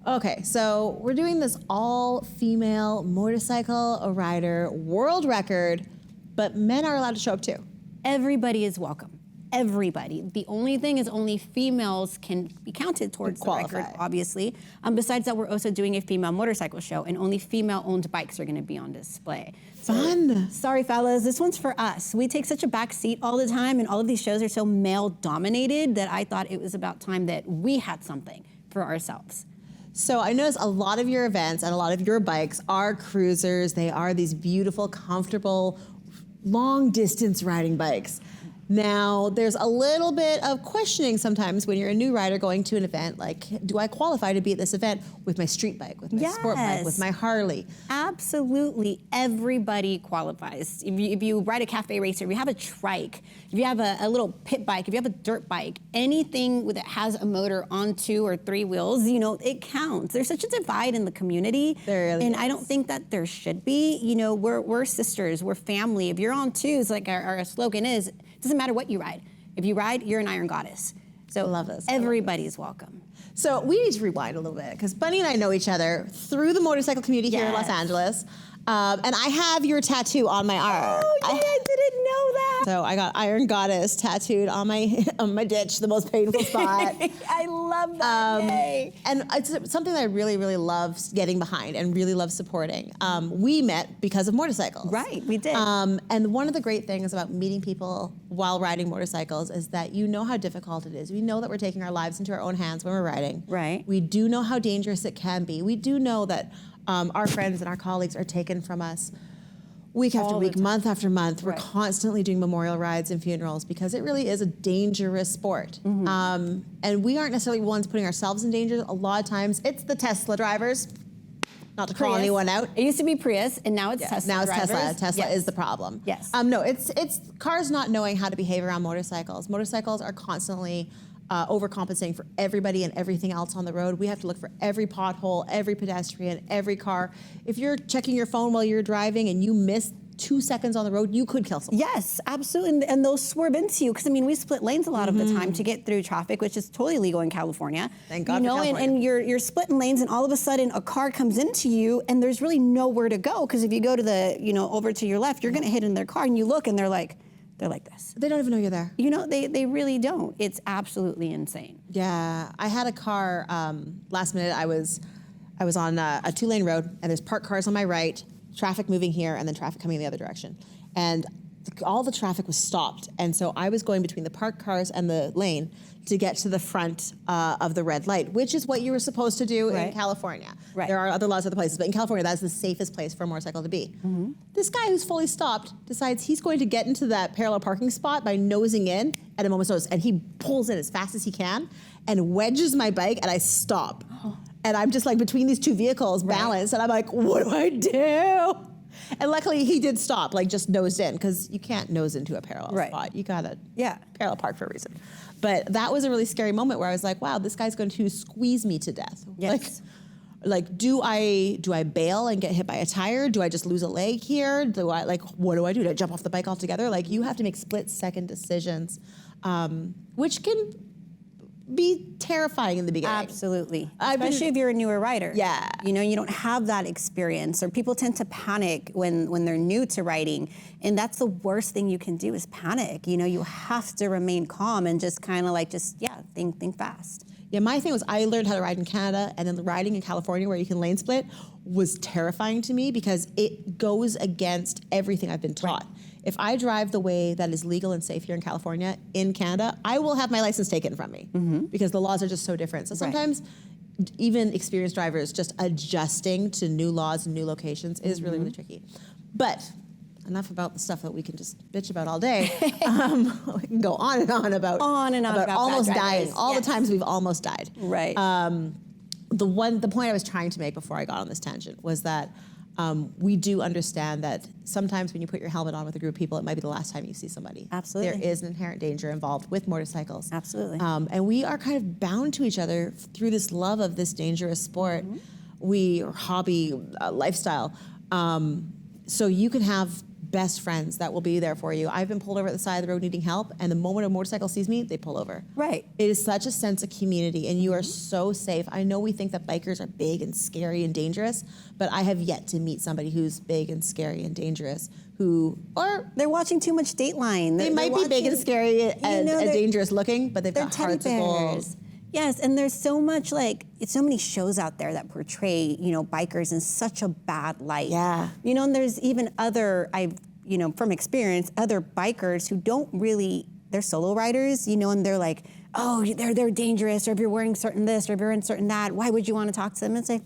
Okay, so we're doing this all-female motorcycle rider world record, but men are allowed to show up too. Everybody is welcome. Everybody. The only thing is only females can be counted towards the record, obviously. Besides that, we're also doing a female motorcycle show, and only female-owned bikes are going to be on display. Fun. Sorry, fellas, this one's for us. We take such a back seat all the time, and all of these shows are so male-dominated that I thought it was about time that we had something for ourselves. So I noticed a lot of your events and a lot of your bikes are cruisers. They are these beautiful, comfortable, long-distance riding bikes. Now, there's a little bit of questioning sometimes when you're a new rider going to an event, like, do I qualify to be at this event with my street bike, with my sport bike, with my Harley? Absolutely, everybody qualifies. If you ride a cafe racer, if you have a trike, if you have a little pit bike, if you have a dirt bike, anything that has a motor on 2 or 3 wheels, it counts. There's such a divide in the community. There really and is. I don't think that there should be. We're sisters, we're family. If you're on 2s, like our slogan is, it doesn't matter what you ride. If you ride, you're an Iron Goddess. So love this. Everybody's welcome. So we need to rewind a little bit because Bunny and I know each other through the motorcycle community here in Los Yes. Angeles. And I have your tattoo on my arm. Oh, yeah, I didn't know that. So I got Iron Goddess tattooed on my ditch, the most painful spot. I love that. Yay. And it's something that I really, really love getting behind and really love supporting. We met because of motorcycles. Right, we did. And one of the great things about meeting people while riding motorcycles is that you know how difficult it is. We know that we're taking our lives into our own hands when we're riding. Right. We do know how dangerous it can be. We do know that our friends and our colleagues are taken from us week after week, month after month. We're constantly doing memorial rides and funerals because it really is a dangerous sport. And we aren't necessarily ones putting ourselves in danger. A lot of times it's the Tesla drivers, not to call anyone out. It used to be Prius, and now it's Tesla Now it's drivers. Tesla. Tesla Yes. is the problem. Yes. No, it's cars not knowing how to behave around motorcycles. Motorcycles are constantly overcompensating for everybody and everything else on the road. We have to look for every pothole, every pedestrian, every car. If you're checking your phone while you're driving and you miss 2 seconds on the road, you could kill someone. Yes, absolutely, and they'll swerve into you because we split lanes a lot of the time to get through traffic, which is totally legal in California. Thank God for California. And you're splitting lanes, and all of a sudden a car comes into you, and there's really nowhere to go because if you go to the over to your left, you're going to hit in their car, and you look, and they're like this. They don't even know you're there. They really don't. It's absolutely insane. Yeah, I had a car last minute. I was on a 2-lane road, and there's parked cars on my right, traffic moving here, and then traffic coming in the other direction. And all the traffic was stopped. And so I was going between the parked cars and the lane to get to the front of the red light, which is what you were supposed to do in California. Right. There are other laws other places, but in California, that's the safest place for a motorcycle to be. This guy who's fully stopped decides he's going to get into that parallel parking spot by nosing in at a moment's notice, and he pulls in as fast as he can and wedges my bike, and I stop. And I'm just like between these 2 vehicles balanced, and I'm like, what do I do? And luckily he did stop, like just nosed in, because you can't nose into a parallel spot. You gotta parallel park for a reason. But that was a really scary moment where I was like, wow, this guy's going to squeeze me to death. Yes. Like, do I bail and get hit by a tire? Do I just lose a leg here? What do I do? Do I jump off the bike altogether? Like, you have to make split-second decisions, which can be terrifying in the beginning. Absolutely. I've been- Especially if you're a newer rider. Yeah. You know, you don't have that experience, or people tend to panic when they're new to riding. And that's the worst thing you can do is panic. You know, you have to remain calm and just kind of like, think fast. Yeah, my thing was I learned how to ride in Canada, and then the riding in California where you can lane split was terrifying to me because it goes against everything I've been taught. If I drive the way that is legal and safe here in California, in Canada, I will have my license taken from me because the laws are just so different. So sometimes even experienced drivers just adjusting to new laws and new locations is really, really tricky. But enough about the stuff that we can just bitch about all day. We can go on and on about about almost bad dying, drivers. all Yes. the times we've almost died. Right. The point I was trying to make before I got on this tangent was that we do understand that sometimes when you put your helmet on with a group of people, it might be the last time you see somebody. Absolutely. There is an inherent danger involved with motorcycles. Absolutely. And we are kind of bound to each other through this love of this dangerous sport, or hobby, lifestyle. So you can have best friends that will be there for you. I've been pulled over at the side of the road needing help, and the moment a motorcycle sees me, they pull over. Right. It is such a sense of community, and you are so safe. I know we think that bikers are big and scary and dangerous, but I have yet to meet somebody who's big and scary and dangerous or They're watching too much Dateline. they might be big and scary and they're- dangerous looking, but they've They're got teddy hearts of gold. bears. Yes, and there's so much it's so many shows out there that portray, bikers in such a bad light. Yeah. And there's even from experience, other bikers who don't really, they're solo riders, and they're like, oh, they're dangerous, or if you're wearing certain this, or if you're in certain that, why would you want to talk to them? And say,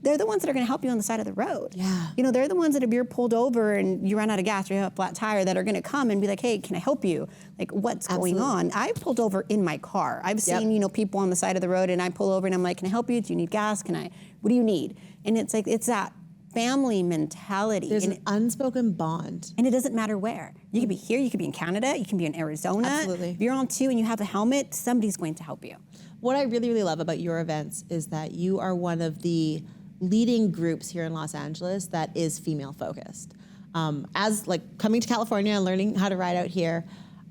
they're the ones that are going to help you on the side of the road. Yeah. They're the ones that if you're pulled over and you run out of gas or you have a flat tire that are going to come and be like, hey, can I help you? Like, what's going on? I've pulled over in my car. I've seen, people on the side of the road, and I pull over and I'm like, can I help you? Do you need gas? What do you need? And it's like, it's that family mentality. There's and an unspoken bond. and it doesn't matter where. You could be here, you could be in Canada, you can be in Arizona. Absolutely. If you're on two and you have a helmet, somebody's going to help you. What I really, really love about your events is that you are one of the leading groups here in Los Angeles that is female focused. As coming to California and learning how to ride out here,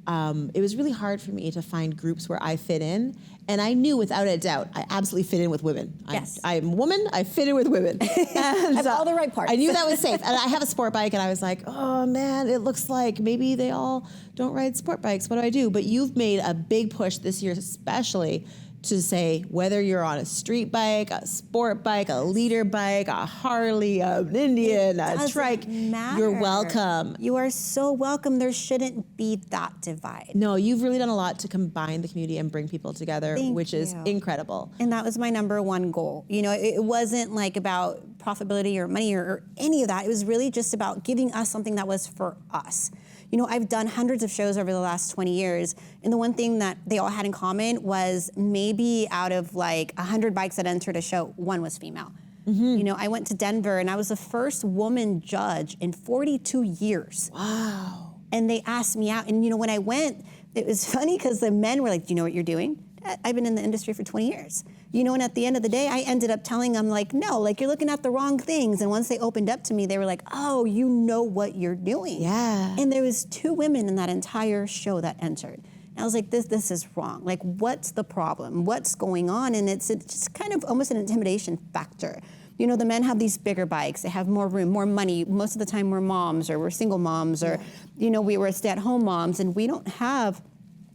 it was really hard for me to find groups where I fit in. And I knew without a doubt, I absolutely fit in with women. Yes. I'm a woman, I fit in with women. And, Have all the right parts. I knew that was safe. And I have a sport bike, and I was like, oh man, it looks like maybe they all don't ride sport bikes. What do I do? But you've made a big push this year, especially to say whether you're on a street bike, a sport bike, a leader bike, a Harley, an Indian, a Doesn't trike, matter. you're welcome. You are so welcome. There shouldn't be that divide. No, you've really done a lot to combine the community and bring people together, Thank which is you. incredible. And that was my number one goal. It wasn't like about profitability or money or any of that. It was really just about giving us something that was for us. I've done hundreds of shows over the last 20 years, and the one thing that they all had in common was maybe out of 100 bikes that entered a show, one was female. I went to Denver, and I was the first woman judge in 42 years. Wow. And they asked me out, and when I went, it was funny because the men were like, do you know what you're doing? I've been in the industry for 20 years. And at the end of the day, I ended up telling them no, you're looking at the wrong things. And once they opened up to me, they were like, oh, you know what you're doing. Yeah. And there was 2 women in that entire show that entered. And I was like, this is wrong. What's the problem? What's going on? And it's just kind of almost an intimidation factor. The men have these bigger bikes. They have more room, more money. Most of the time we're moms, or we're single moms, or, we were stay-at-home moms. And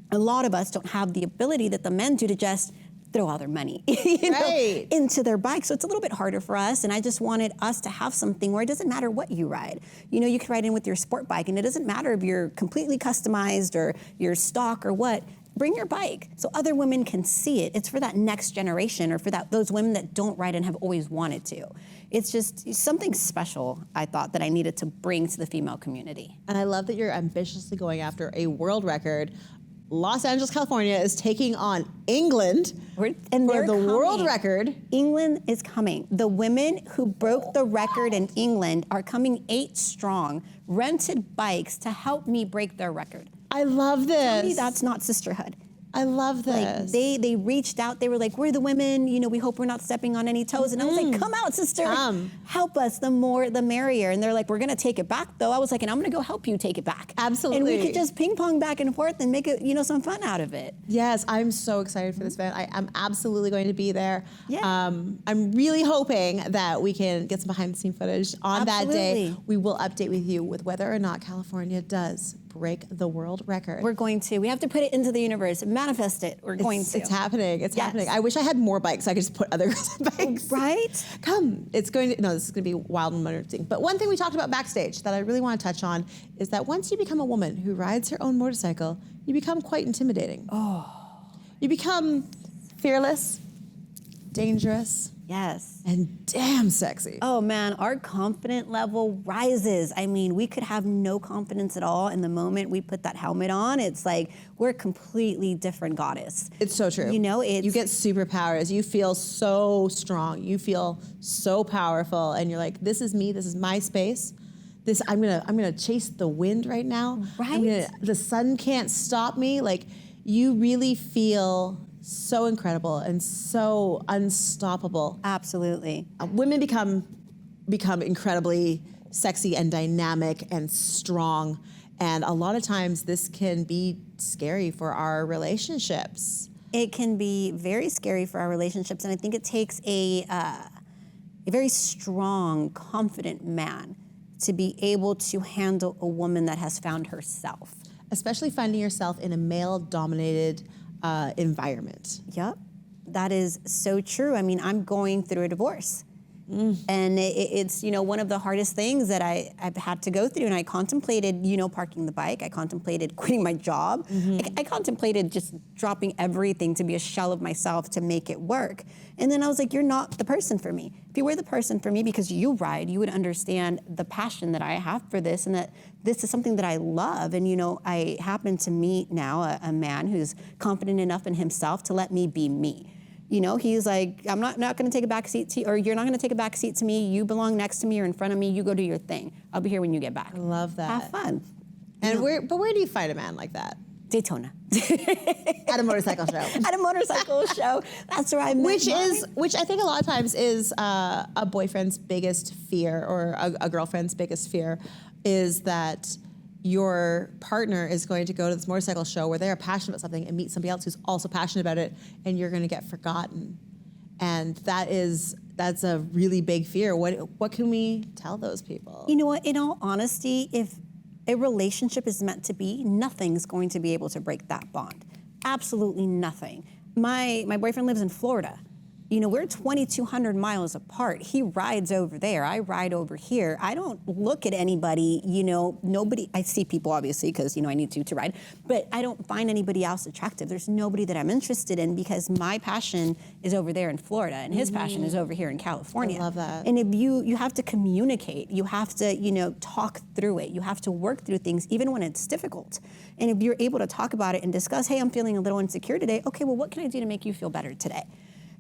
a lot of us don't have the ability that the men do to just throw all their money Right. into their bikes. So it's a little bit harder for us. And I just wanted us to have something where it doesn't matter what you ride. You can ride in with your sport bike, and it doesn't matter if you're completely customized or you're stock or what. Bring your bike so other women can see it. It's for that next generation, or for those women that don't ride and have always wanted to. It's just something special, I thought, that I needed to bring to the female community. And I love that you're ambitiously going after a world record. Los Angeles, California is taking on England And for they're the world coming. record. England is coming. The women who broke the record in England are coming 8 strong, rented bikes to help me break their record. I love this. Tell me that's not sisterhood. I love this. Like they reached out. They were like, "We're the women. You know, we hope we're not stepping on any toes." And I was like, "Come out, sister. Come. Help us. The more, the merrier." And they're like, "We're gonna take it back, though." I was like, "And I'm gonna go help you take it back." Absolutely. And we could just ping pong back and forth and make it, you know, some fun out of it. Yes, I'm so excited for this event. I'm absolutely going to be there. Yeah. I'm really hoping that we can get some behind the scene footage on that day. Absolutely. We will update with you with whether or not California does break the world record. We're going to. We have to put it into the universe, manifest it. We're going to. It's happening. It's Yes. happening. I wish I had more bikes. So I could just put other bikes. Right? Come. It's going to, no, this is going to be wild and interesting. But one thing we talked about backstage that I really want to touch on is that once you become a woman who rides her own motorcycle, you become quite intimidating. Oh. You become fearless, dangerous, Yes. and damn sexy. Oh man, our confidence level rises. I mean, we could have no confidence at all. And the moment we put that helmet on, it's like we're a completely different goddess. It's so true. You know, it's you get superpowers. You feel so strong. You feel so powerful, and you're like, "This is me. This is my space. This I'm gonna chase the wind right now. Right. The sun can't stop me." Like, you really feel so incredible and so unstoppable. absolutely. Women become incredibly sexy and dynamic and strong, and a lot of times this can be scary for our relationships. It can be very scary for our relationships, and I think it takes a very strong, confident man to be able to handle a woman that has found herself. Especially finding yourself in a male-dominated environment. Yep, that is so true. I mean, I'm going through a divorce. And it's, you know, one of the hardest things that I've had to go through. And I contemplated, you know, parking the bike. I contemplated quitting my job. I contemplated just dropping everything to be a shell of myself to make it work. And then I was like, you're not the person for me. If you were the person for me because you ride, you would understand the passion that I have for this and that this is something that I love. And, you know, I happen to meet now a man who's confident enough in himself to let me be me. You know, he's like, I'm not going to take a back seat to you, or you're not going to take a back seat to me. You belong next to me or in front of me. You go do your thing. I'll be here when you get back. I love that. Have fun. And where do you find a man like that? Daytona. At a motorcycle show. At a motorcycle show. That's where I met Which I think a lot of times is a boyfriend's biggest fear, or a girlfriend's biggest fear, is that your partner is going to go to this motorcycle show where they are passionate about something and meet somebody else who's also passionate about it, and you're going to get forgotten. And that's a really big fear. What can we tell those people? You know what? In all honesty, if a relationship is meant to be, nothing's going to be able to break that bond. Absolutely nothing. My boyfriend lives in Florida. You know, we're 2,200 miles apart. He rides over there. I ride over here. I don't look at anybody, you know, nobody, I see people obviously because, you know, I need to ride, but I don't find anybody else attractive. There's nobody that I'm interested in because my passion is over there in Florida and his passion is over here in California. I love that. And if you have to communicate, you have to, you know, talk through it. You have to work through things even when it's difficult. And if you're able to talk about it and discuss, hey, I'm feeling a little insecure today. Okay, well, what can I do to make you feel better today?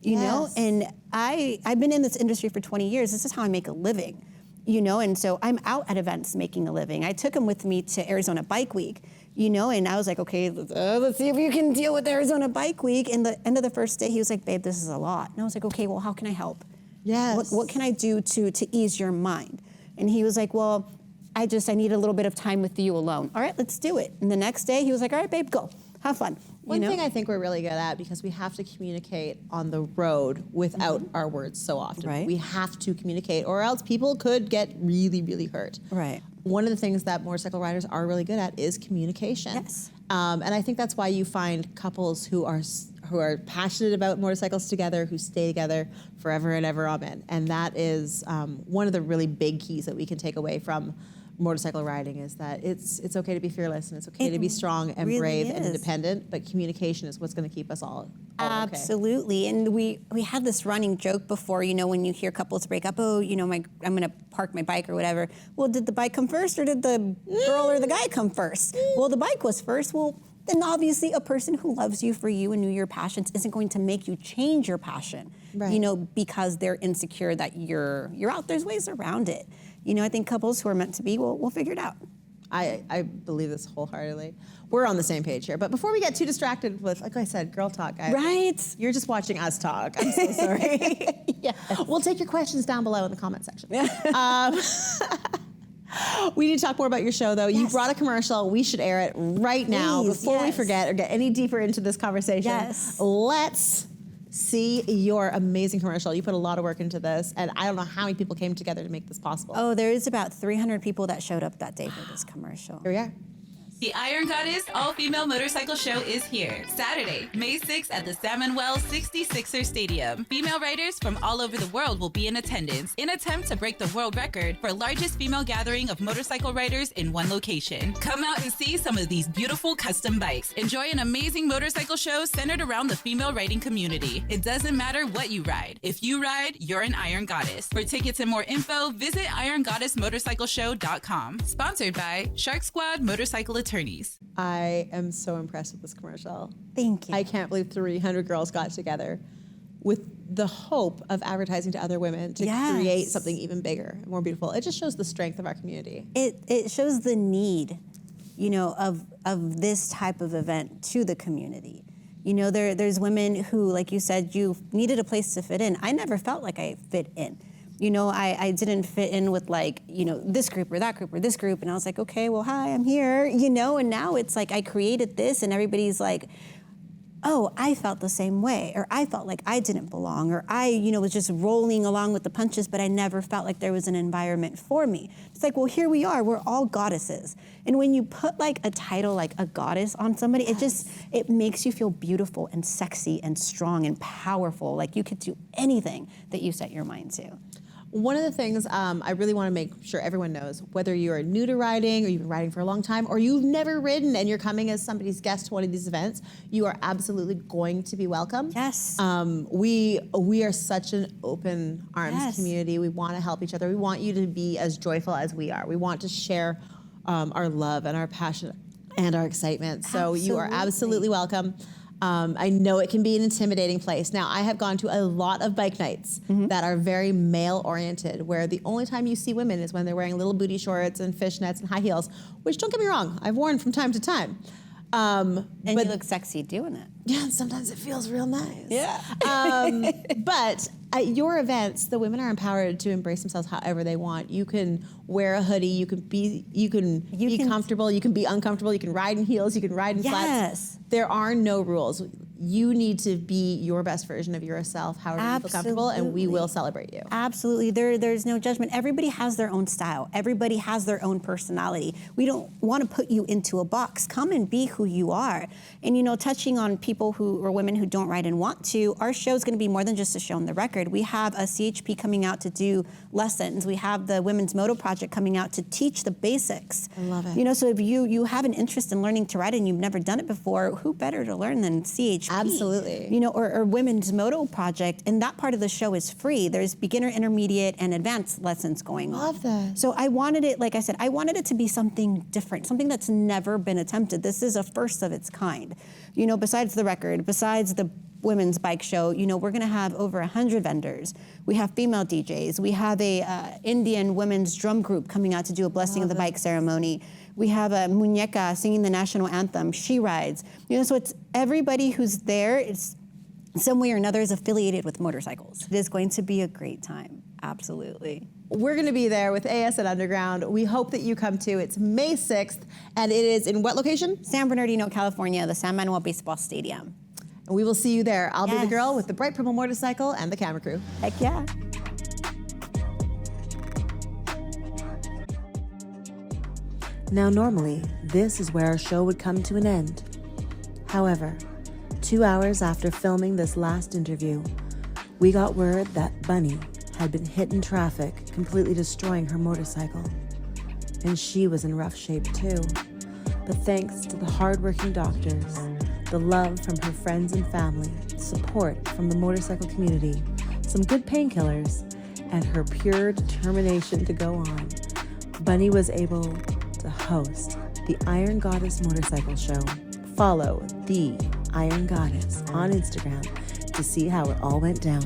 You know, Yes. and I've been in this industry for 20 years. This is how I make a living, you know, and so I'm out at events making a living. I took him with me to Arizona Bike Week, you know, and I was like, okay, let's see if you can deal with Arizona Bike Week. And the end of the first day, he was like, babe, this is a lot. And I was like, okay, well, how can I help? Yes. What can I do to ease your mind? And he was like, well, I need a little bit of time with you alone. All right, let's do it. And the next day, he was like, all right, babe, go. Have fun. One thing I think we're really good at, because we have to communicate on the road without our words so often. Right. We have to communicate, or else people could get really, really hurt. Right. One of the things that motorcycle riders are really good at is communication. Yes. And I think that's why you find couples who are passionate about motorcycles together, who stay together forever and ever, amen. And that is one of the really big keys that we can take away from motorcycle riding, is that it's okay to be fearless and it's okay to be strong and really brave and is. independent, but communication is what's going to keep us all okay. Absolutely. And we had this running joke before, you know, when you hear couples break up, oh, you know, I'm going to park my bike or whatever. Well, did the bike come first or did the girl or the guy come first? Well, the bike was first. Well, then obviously a person who loves you for you and knew your passions isn't going to make you change your passion, Right. you know, because they're insecure that you're out. There's ways around it. You know, I think couples who are meant to be, we'll figure it out. I believe this wholeheartedly. We're on the same page here. But before we get too distracted with, like I said, girl talk. Right? You're just watching us talk. I'm so sorry. Yes. We'll take your questions down below in the comment section. We need to talk more about your show, though. You Yes. brought a commercial. We should air it right now Please, before we yes. forget or get any deeper into this conversation. Yes. Let's see your amazing commercial. You put a lot of work into this, and I don't know how many people came together to make this possible. Oh, there is about 300 people that showed up that day for this commercial. Here we are. The Iron Goddess All-Female Motorcycle Show is here. Saturday, May 6th at the Salmon Wells 66er Stadium. Female riders from all over the world will be in attendance in attempt to break the world record for largest female gathering of motorcycle riders in one location. Come out and see some of these beautiful custom bikes. Enjoy an amazing motorcycle show centered around the female riding community. It doesn't matter what you ride. If you ride, you're an Iron Goddess. For tickets and more info, visit IronGoddessMotorcycleShow.com. Sponsored by Shark Squad Motorcycle Attorneys. I am so impressed with this commercial. Thank you. I can't believe 300 girls got together with the hope of advertising to other women to Yes. create something even bigger and more beautiful. It just shows the strength of our community. It shows the need, of this type of event to the community. There's women who, like you said, you needed a place to fit in. I never felt like I fit in. I didn't fit in with this group or that group or this group. And I was like, okay, well, hi, I'm here, and now it's like I created this and everybody's like, oh, I felt the same way, or I felt like I didn't belong, or I, was just rolling along with the punches, but I never felt like there was an environment for me. It's like, well, here we are, we're all goddesses. And when you put like a title like a goddess on somebody, it makes you feel beautiful and sexy and strong and powerful, like you could do anything that you set your mind to. One of the things I really want to make sure everyone knows, whether you're new to riding or you've been riding for a long time or you've never ridden and you're coming as somebody's guest to one of these events, you are absolutely going to be welcome. Yes. We are such an open arms Yes. community. We want to help each other. We want you to be as joyful as we are. We want to share our love and our passion and our excitement. So you are absolutely welcome. I know it can be an intimidating place. Now, I have gone to a lot of bike nights that are very male-oriented, where the only time you see women is when they're wearing little booty shorts and fishnets and high heels, which, don't get me wrong, I've worn from time to time. And you look sexy doing it. Yeah, sometimes it feels real nice. Yeah. But at your events, the women are empowered to embrace themselves however they want. You can wear a hoodie, you can be comfortable, you can be uncomfortable, you can ride in heels, you can ride in flats. Yes. There are no rules. You need to be your best version of yourself, however you feel comfortable, and we will celebrate you. Absolutely. There's no judgment. Everybody has their own style. Everybody has their own personality. We don't want to put you into a box. Come and be who you are. And touching on people or women who don't ride and want to, our show is going to be more than just a show on the record. We have a CHP coming out to do lessons. We have the Women's Moto Project coming out to teach the basics. I love it. So if you have an interest in learning to ride and you've never done it before, who better to learn than CHP? Absolutely. Or Women's Moto Project, and that part of the show is free. There's beginner, intermediate, and advanced lessons going on. Love that. So I wanted it, like I said, I wanted it to be something different, something that's never been attempted. This is a first of its kind. Besides the record, besides the women's bike show, we're going to have over 100 vendors. We have female DJs. We have a Indian women's drum group coming out to do a blessing of the bike ceremony. We have a muñeca singing the national anthem. She rides. So it's everybody who's there. It's some way or another is affiliated with motorcycles. It is going to be a great time. Absolutely. We're going to be there with ASN Underground. We hope that you come too. It's May 6th, and it is in what location? San Bernardino, California, the San Manuel Baseball Stadium. And we will see you there. I'll be the Yes. girl with the bright purple motorcycle and the camera crew. Heck yeah. Now, normally, this is where our show would come to an end. However, 2 hours after filming this last interview, we got word that Bunny had been hit in traffic, completely destroying her motorcycle. And she was in rough shape too. But thanks to the hardworking doctors, the love from her friends and family, support from the motorcycle community, some good painkillers, and her pure determination to go on, Bunny was able to host the Iron Goddess Motorcycle Show. Follow the Iron Goddess on Instagram to see how it all went down.